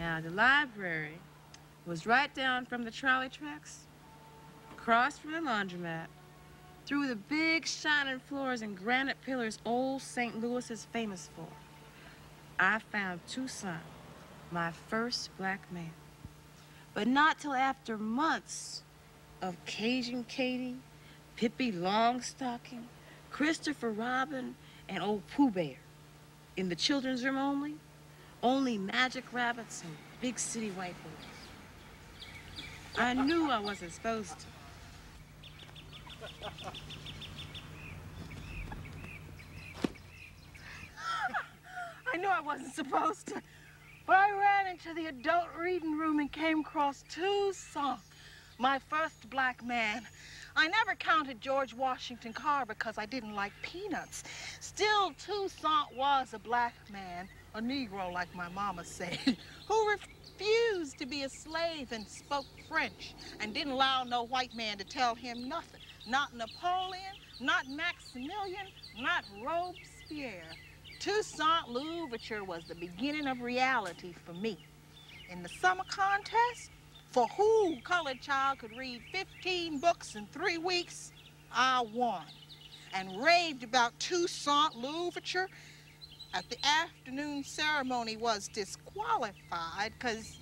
Now, the library was right down from the trolley tracks, across from the laundromat, through the big shining floors and granite pillars old St. Louis is famous for. I found Toussaint, my first black man. But not till after months of Cajun Katie, Pippi Longstocking, Christopher Robin, and old Pooh Bear. In the children's room only magic rabbits and big city whiteboards. I knew I wasn't supposed to. I knew I wasn't supposed to. But I ran into the adult reading room and came across Toussaint, my first black man. I never counted George Washington Carver because I didn't like peanuts. Still, Toussaint was a black man, a Negro like my mama said, who refused to be a slave and spoke French and didn't allow no white man to tell him nothing. Not Napoleon, not Maximilian, not Robespierre. Toussaint Louverture was the beginning of reality for me. In the summer contest, for who colored child could read 15 books in 3 weeks, I won. And raved about Toussaint Louverture at the afternoon ceremony was disqualified because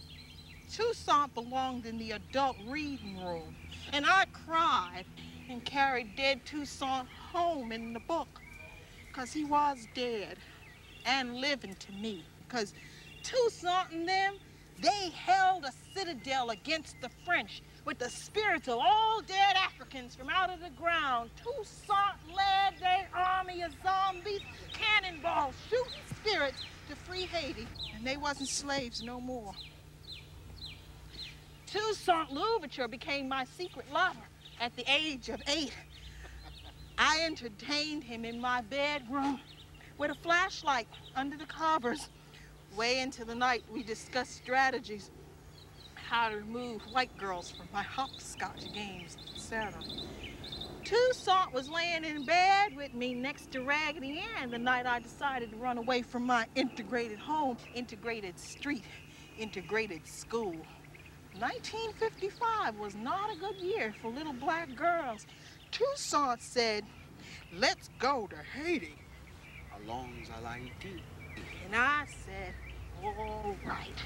Toussaint belonged in the adult reading room. And I cried and carried dead Toussaint home in the book because he was dead and living to me. Because Toussaint and them, they held a citadel against the French with the spirits of all dead Africans from out of the ground. Toussaint led their army of zombies, cannonballs, shooting spirits to free Haiti, and they wasn't slaves no more. Toussaint Louverture became my secret lover at the age of 8. I entertained him in my bedroom with a flashlight under the covers. Way into the night, we discussed strategies, how to remove white girls from my hopscotch games, etc. Toussaint was laying in bed with me next to Raggedy Ann the night I decided to run away from my integrated home, integrated street, integrated school. 1955 was not a good year for little black girls. Toussaint said, "Let's go to Haiti, as long as I like you." And I said, all right.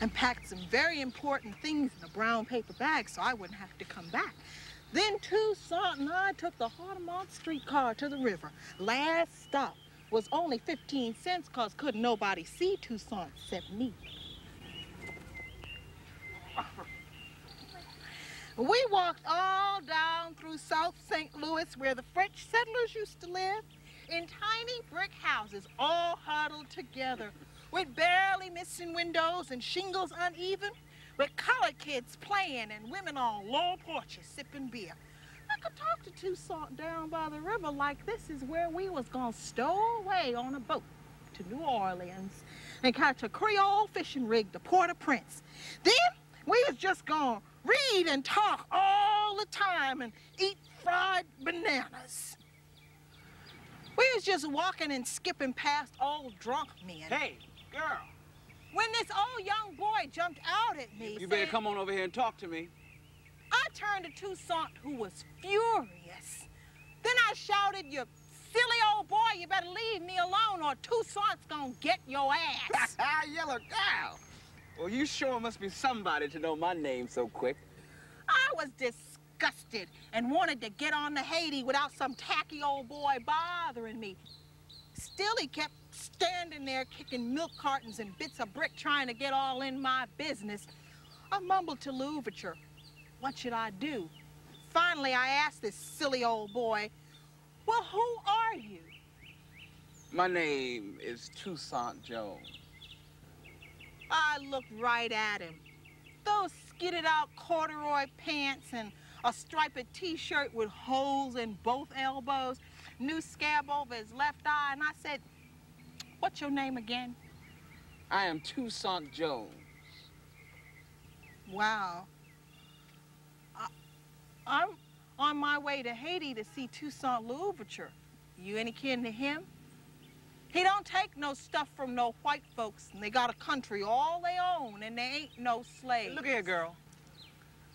And packed some very important things in a brown paper bag so I wouldn't have to come back. Then Toussaint and I took the Hartemont streetcar to the river. Last stop was only 15 cents because couldn't nobody see Toussaint except me. We walked all down through South St. Louis where the French settlers used to live in tiny brick houses all huddled together with barely missing windows and shingles uneven, with colored kids playing and women on low porches sipping beer. I could talk to Toussaint down by the river like this is where we was gonna stow away on a boat to New Orleans and catch a Creole fishing rig to Port-au-Prince. Then we was just gonna read and talk all the time and eat fried bananas. We was just walking and skipping past old drunk men. Hey, girl. When this old young boy jumped out at me, You better come on over here and talk to me. I turned to Toussaint, who was furious. Then I shouted, "You silly old boy, you better leave me alone or Toussaint's gonna get your ass." Yellow girl. Well, you sure must be somebody to know my name so quick. I was disgusted and wanted to get on to Haiti without some tacky old boy bothering me. Still, he kept standing there kicking milk cartons and bits of brick trying to get all in my business. I mumbled to Louverture, what should I do? Finally, I asked this silly old boy, "Well, who are you?" My name is Toussaint Jones. I looked right at him. Those skidded out corduroy pants and a striped t-shirt with holes in both elbows, new scab over his left eye, and I said, "What's your name again?" I am Toussaint Jones. Wow. I'm on my way to Haiti to see Toussaint Louverture. You any kin to him? He don't take no stuff from no white folks, and they got a country all they own, and they ain't no slaves. Look here, girl.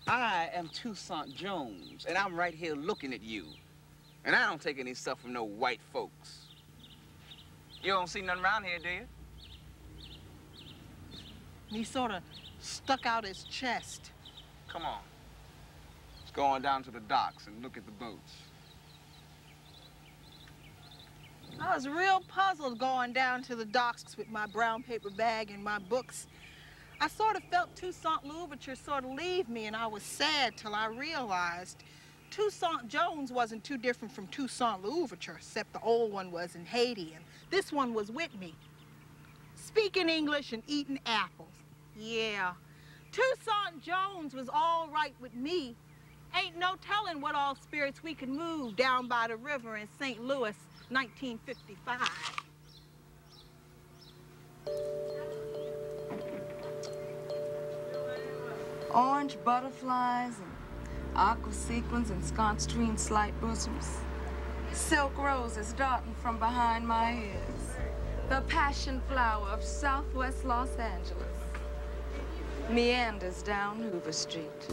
I am Toussaint Jones, and I'm right here looking at you. And I don't take any stuff from no white folks. You don't see nothing around here, do you? And he sort of stuck out his chest. Come on. Let's go on down to the docks and look at the boats. I was real puzzled going down to the docks with my brown paper bag and my books. I sort of felt Toussaint Louverture sort of leave me, and I was sad till I realized Toussaint Jones wasn't too different from Toussaint Louverture, except the old one was in Haiti, and this one was with me, speaking English and eating apples. Yeah, Toussaint Jones was all right with me. Ain't no telling what all spirits we could move down by the river in St. Louis, 1955. Orange butterflies and aqua sequins and sconce-tween slight bosoms. Silk roses darting from behind my ears. The passion flower of southwest Los Angeles. Meanders down Hoover Street.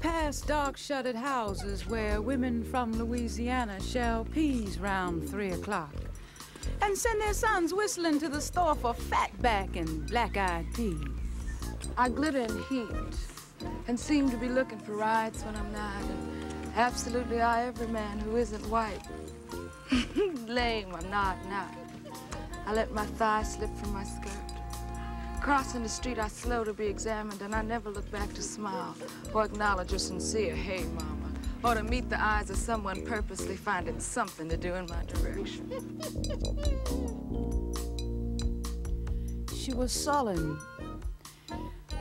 Past dark-shuttered houses where women from Louisiana shell peas round 3 o'clock and send their sons whistling to the store for fatback and black-eyed peas. I glitter in heat and seem to be looking for rides when I'm not, and absolutely eye every man who isn't white. Lame, I'm not. I let my thigh slip from my skirt. Crossing the street, I slow to be examined, and I never look back to smile or acknowledge a sincere, hey, mama, or to meet the eyes of someone purposely finding something to do in my direction. She was sullen,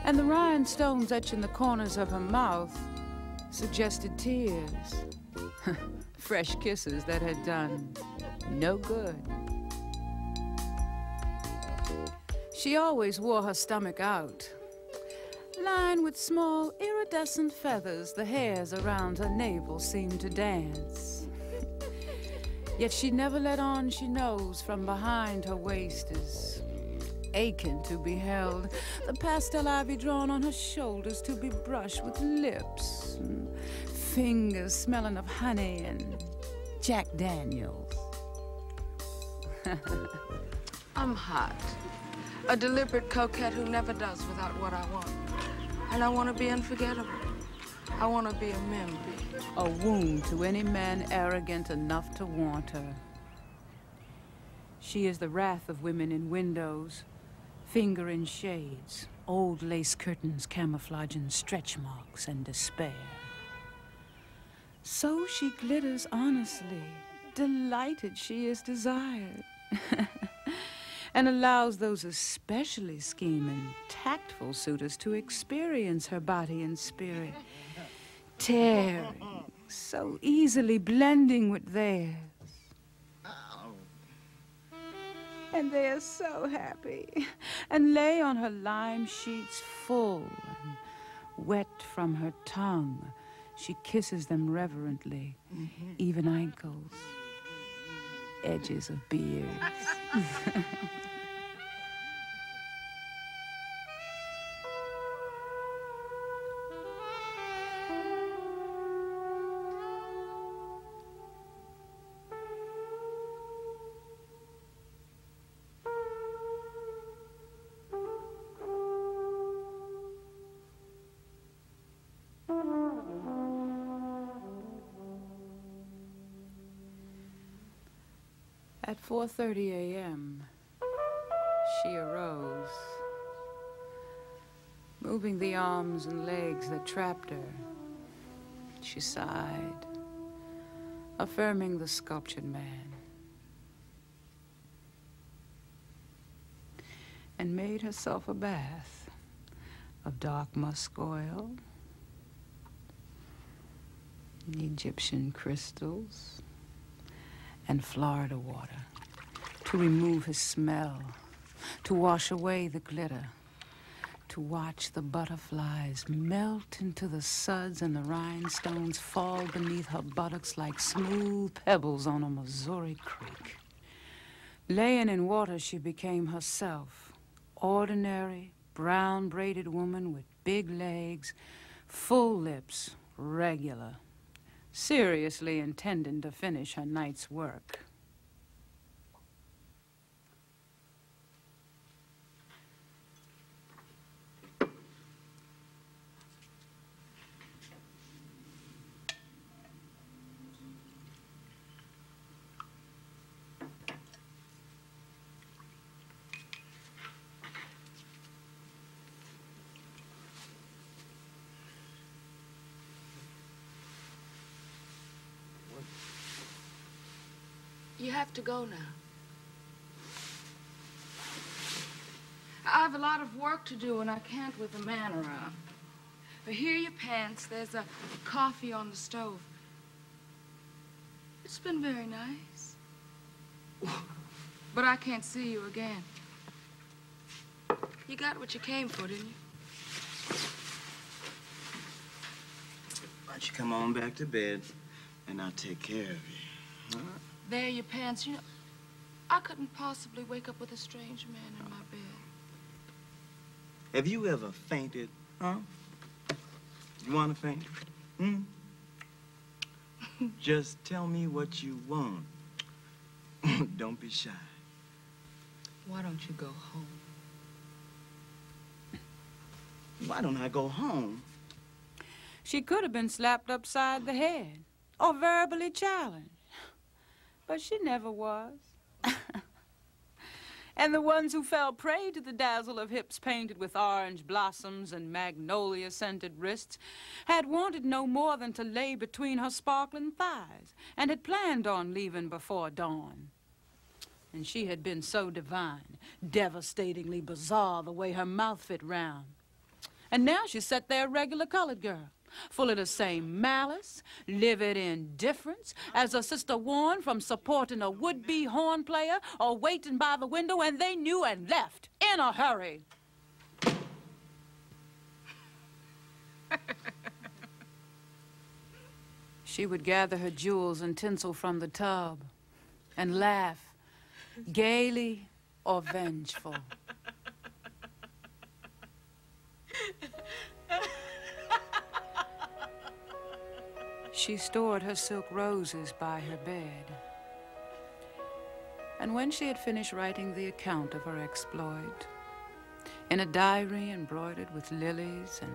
and the rhinestones etching the corners of her mouth suggested tears. Fresh kisses that had done no good. She always wore her stomach out, lined with small iridescent feathers. The hairs around her navel seemed to dance. Yet she never let on she knows from behind her waist is aching to be held, the pastel ivy drawn on her shoulders to be brushed with lips, and fingers smelling of honey and Jack Daniels. I'm hot. A deliberate coquette who never does without what I want. And I want to be unforgettable. I want to be a memory. A wound to any man arrogant enough to want her. She is the wrath of women in windows, fingering shades, old lace curtains camouflaging stretch marks and despair. So she glitters honestly, delighted she is desired. And allows those especially scheming, tactful suitors to experience her body and spirit, tearing, so easily blending with theirs. And they are so happy, and lay on her lime sheets full and wet from her tongue. She kisses them reverently, even ankles, edges of beards. At 4:30 a.m., she arose, moving the arms and legs that trapped her. She sighed, affirming the sculptured man, and made herself a bath of dark musk oil, Egyptian crystals, and Florida water to remove his smell, to wash away the glitter, to watch the butterflies melt into the suds and the rhinestones fall beneath her buttocks like smooth pebbles on a Missouri creek. Laying in water, she became herself. Ordinary, brown-braided woman with big legs, full lips, regular. Seriously intending to finish her night's work. You have to go now. I have a lot of work to do, and I can't with a man around. But here are your pants. There's a coffee on the stove. It's been very nice. But I can't see you again. You got what you came for, didn't you? Why don't you come on back to bed, and I'll take care of you. Huh? There are your pants. You know, I couldn't possibly wake up with a strange man in my bed. Have you ever fainted, huh? You want to faint? Just tell me what you want. Don't be shy. Why don't you go home? Why don't I go home? She could have been slapped upside the head or verbally challenged. But she never was. And the ones who fell prey to the dazzle of hips painted with orange blossoms and magnolia-scented wrists had wanted no more than to lay between her sparkling thighs and had planned on leaving before dawn. And she had been so divine, devastatingly bizarre the way her mouth fit round. And now she sat there a regular colored girl, full of the same malice, livid indifference as her sister warned from supporting a would-be horn player or waiting by the window, and they knew and left in a hurry. She would gather her jewels and tinsel from the tub and laugh, gaily or vengeful. She stored her silk roses by her bed. And when she had finished writing the account of her exploit, in a diary embroidered with lilies and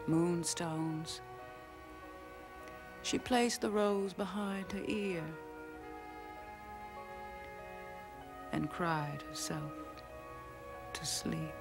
moonstones, she placed the rose behind her ear and cried herself to sleep.